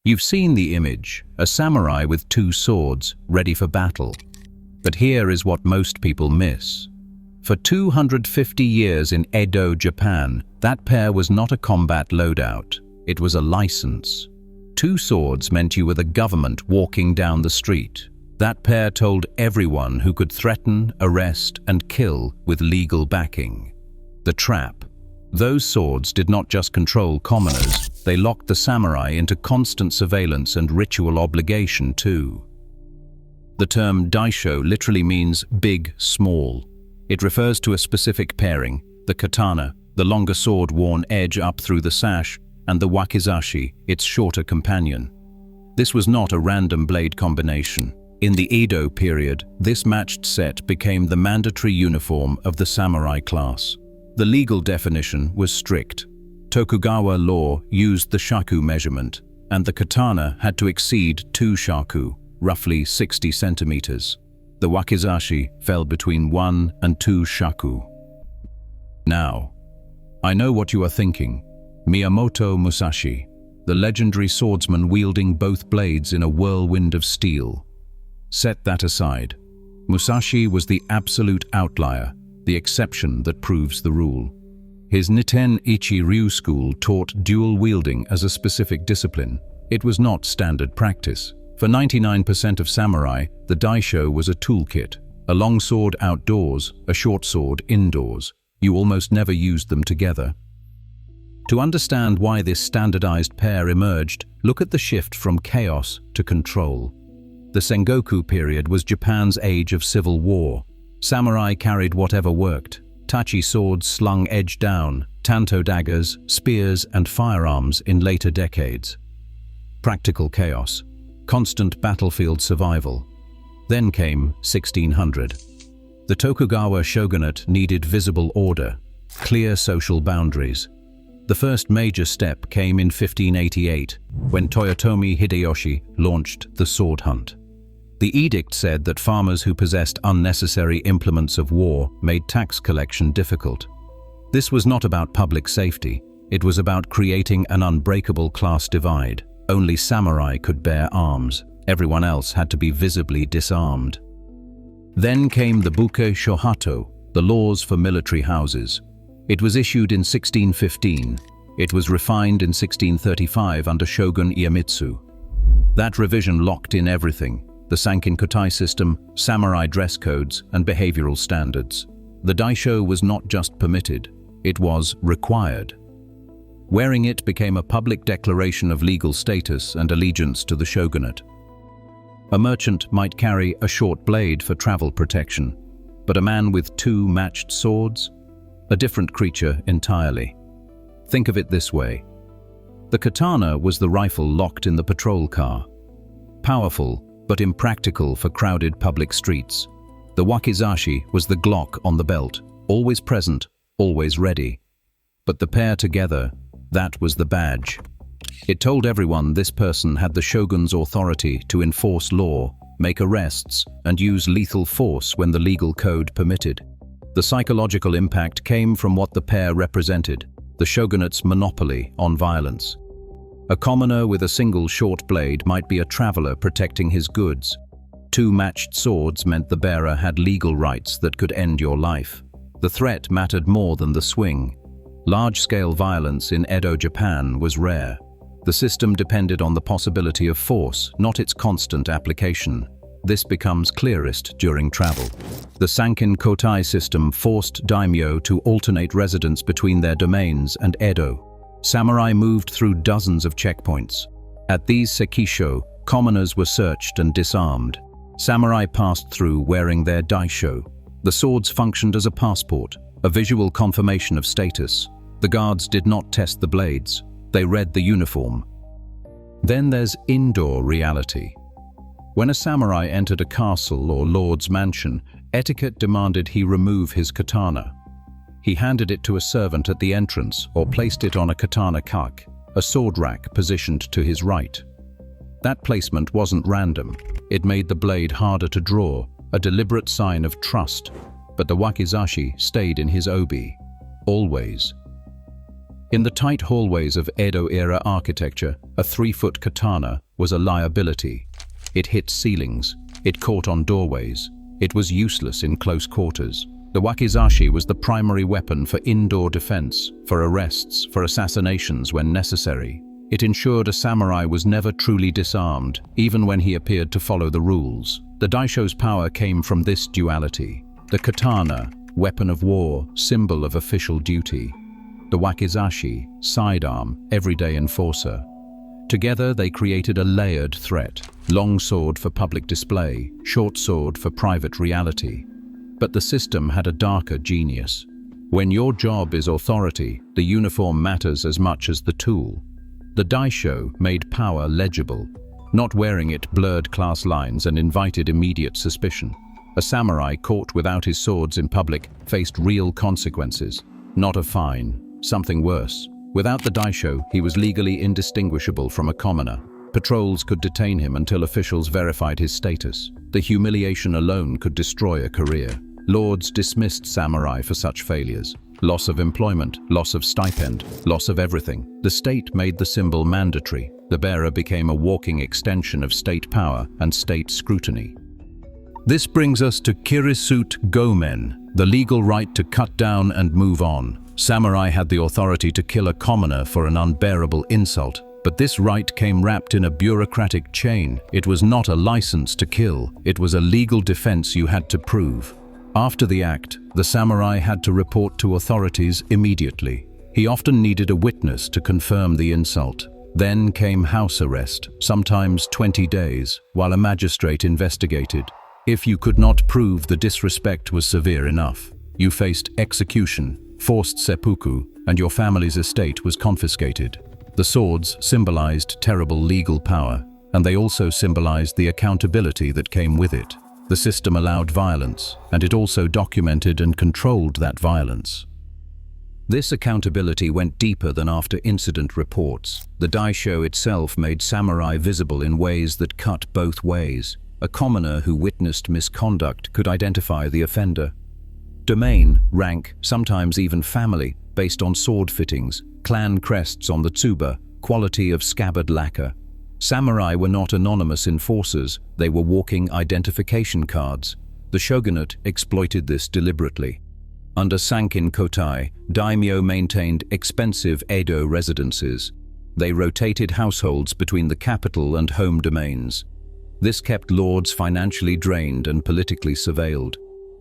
You've seen the image, a samurai with two swords, ready for battle. But here is what most people miss. For 250 years in Edo, Japan, that pair was not a combat loadout. It was a license. Two swords meant you were the government walking down the street. That pair told everyone who could threaten, arrest, and kill with legal backing. The trap. Those swords did not just control commoners, they locked the samurai into constant surveillance and ritual obligation too. The term daisho literally means big, small. It refers to a specific pairing, the katana, the longer sword worn edge up through the sash, and the wakizashi, its shorter companion. This was not a random blade combination. In the Edo period, this matched set became the mandatory uniform of the samurai class. The legal definition was strict. Tokugawa law used the shaku measurement, and the katana had to exceed 2 shaku, roughly 60 centimeters. The wakizashi fell between 1 and 2 shaku. Now, I know what you are thinking. Miyamoto Musashi, the legendary swordsman wielding both blades in a whirlwind of steel. Set that aside. Musashi was the absolute outlier, the exception that proves the rule. His Niten Ichi Ryu school taught dual wielding as a specific discipline. It was not standard practice. For 99% of samurai, the daisho was a toolkit, a long sword outdoors, a short sword indoors. You almost never used them together. To understand why this standardized pair emerged, look at the shift from chaos to control. The Sengoku period was Japan's age of civil war. Samurai carried whatever worked. Tachi swords slung edge down, tanto daggers, spears, and firearms in later decades. Practical chaos. Constant battlefield survival. Then came 1600. The Tokugawa shogunate needed visible order, clear social boundaries. The first major step came in 1588, when Toyotomi Hideyoshi launched the sword hunt. The edict said that farmers who possessed unnecessary implements of war made tax collection difficult. This was not about public safety, it was about creating an unbreakable class divide. Only samurai could bear arms, everyone else had to be visibly disarmed. Then came the Buke Shohato, the laws for military houses. It was issued in 1615. It was refined in 1635 under Shogun Iemitsu. That revision locked in everything: the Sankin-Kotai system, samurai dress codes, and behavioral standards. The daisho was not just permitted, it was required. Wearing it became a public declaration of legal status and allegiance to the shogunate. A merchant might carry a short blade for travel protection, but a man with 2 matched swords? A different creature entirely. Think of it this way. The katana was the rifle locked in the patrol car. Powerful, but impractical for crowded public streets. The wakizashi was the Glock on the belt, always present, always ready. But the pair together, that was the badge. It told everyone this person had the shogun's authority to enforce law, make arrests, and use lethal force when the legal code permitted. The psychological impact came from what the pair represented: the shogunate's monopoly on violence. A commoner with a single short blade might be a traveler protecting his goods. 2 matched swords meant the bearer had legal rights that could end your life. The threat mattered more than the swing. Large-scale violence in Edo, Japan was rare. The system depended on the possibility of force, not its constant application. This becomes clearest during travel. The Sankin-Kotai system forced daimyo to alternate residence between their domains and Edo. Samurai moved through dozens of checkpoints. At these sekisho, commoners were searched and disarmed. Samurai passed through wearing their daisho. The swords functioned as a passport, a visual confirmation of status. The guards did not test the blades, they read the uniform. Then there's indoor reality. When a samurai entered a castle or lord's mansion, etiquette demanded he remove his katana. He handed it to a servant at the entrance or placed it on a katana kak, a sword rack positioned to his right. That placement wasn't random. It made the blade harder to draw, a deliberate sign of trust. But the wakizashi stayed in his obi, always. In the tight hallways of Edo-era architecture, a 3-foot katana was a liability. It hit ceilings, it caught on doorways, it was useless in close quarters. The wakizashi was the primary weapon for indoor defense, for arrests, for assassinations when necessary. It ensured a samurai was never truly disarmed, even when he appeared to follow the rules. The daisho's power came from this duality. The katana, weapon of war, symbol of official duty. The wakizashi, sidearm, everyday enforcer. Together they created a layered threat. Long sword for public display, short sword for private reality. But the system had a darker genius. When your job is authority, the uniform matters as much as the tool. The daisho made power legible. Not wearing it blurred class lines and invited immediate suspicion. A samurai caught without his swords in public faced real consequences. Not a fine, something worse. Without the daisho, he was legally indistinguishable from a commoner. Patrols could detain him until officials verified his status. The humiliation alone could destroy a career. Lords dismissed samurai for such failures. Loss of employment, loss of stipend, loss of everything. The state made the symbol mandatory. The bearer became a walking extension of state power and state scrutiny. This brings us to kirisute gomen, the legal right to cut down and move on. Samurai had the authority to kill a commoner for an unbearable insult, but this right came wrapped in a bureaucratic chain. It was not a license to kill, it was a legal defense you had to prove. After the act, the samurai had to report to authorities immediately. He often needed a witness to confirm the insult. Then came house arrest, sometimes 20 days, while a magistrate investigated. If you could not prove the disrespect was severe enough, you faced execution, forced seppuku, and your family's estate was confiscated. The swords symbolized terrible legal power, and they also symbolized the accountability that came with it. The system allowed violence, and it also documented and controlled that violence. This accountability went deeper than after incident reports. The daisho itself made samurai visible in ways that cut both ways. A commoner who witnessed misconduct could identify the offender. Domain, rank, sometimes even family, based on sword fittings, clan crests on the tsuba, quality of scabbard lacquer. Samurai were not anonymous enforcers, they were walking identification cards. The shogunate exploited this deliberately. Under Sankin Kotai, daimyo maintained expensive Edo residences. They rotated households between the capital and home domains. This kept lords financially drained and politically surveilled.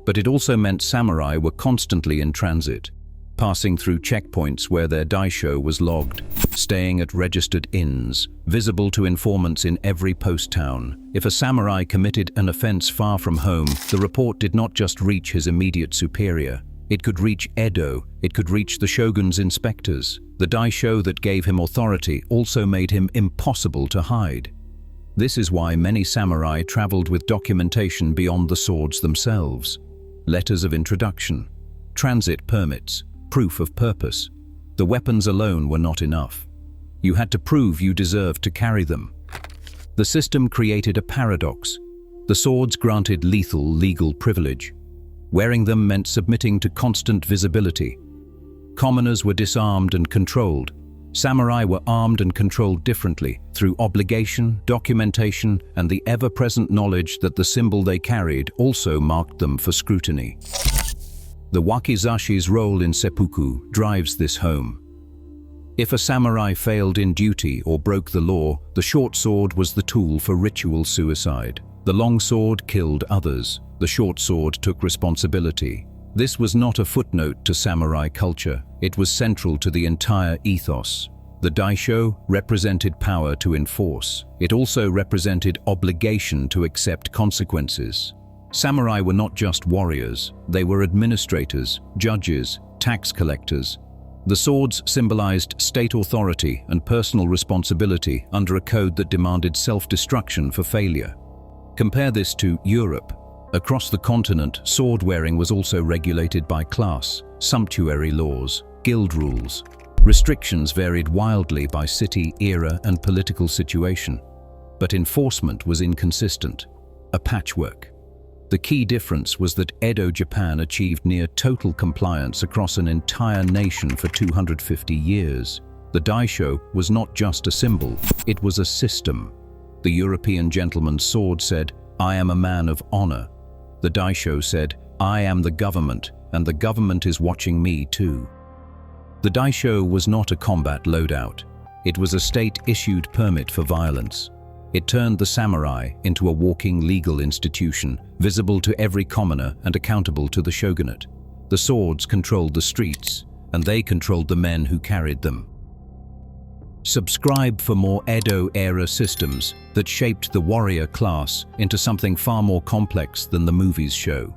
But it also meant samurai were constantly in transit, passing through checkpoints where their daisho was logged, staying at registered inns, visible to informants in every post town. If a samurai committed an offense far from home, the report did not just reach his immediate superior. It could reach Edo, it could reach the shogun's inspectors. The daisho that gave him authority also made him impossible to hide. This is why many samurai traveled with documentation beyond the swords themselves. Letters of introduction, transit permits, proof of purpose. The weapons alone were not enough. You had to prove you deserved to carry them. The system created a paradox. The swords granted lethal legal privilege. Wearing them meant submitting to constant visibility. Commoners were disarmed and controlled. Samurai were armed and controlled differently, through obligation, documentation, and the ever-present knowledge that the symbol they carried also marked them for scrutiny. The wakizashi's role in seppuku drives this home. If a samurai failed in duty or broke the law, the short sword was the tool for ritual suicide. The long sword killed others. The short sword took responsibility. This was not a footnote to samurai culture. It was central to the entire ethos. The daisho represented power to enforce. It also represented obligation to accept consequences. Samurai were not just warriors. They were administrators, judges, tax collectors. The swords symbolized state authority and personal responsibility under a code that demanded self-destruction for failure. Compare this to Europe. Across the continent, sword wearing was also regulated by class, sumptuary laws, guild rules. Restrictions varied wildly by city, era, and political situation. But enforcement was inconsistent, a patchwork. The key difference was that Edo Japan achieved near total compliance across an entire nation for 250 years. The daisho was not just a symbol, it was a system. The European gentleman's sword said, "I am a man of honor." The daisho said, "I am the government, and the government is watching me too." The daisho was not a combat loadout. It was a state-issued permit for violence. It turned the samurai into a walking legal institution, visible to every commoner and accountable to the shogunate. The swords controlled the streets, and they controlled the men who carried them. Subscribe for more Edo-era systems that shaped the warrior class into something far more complex than the movies show.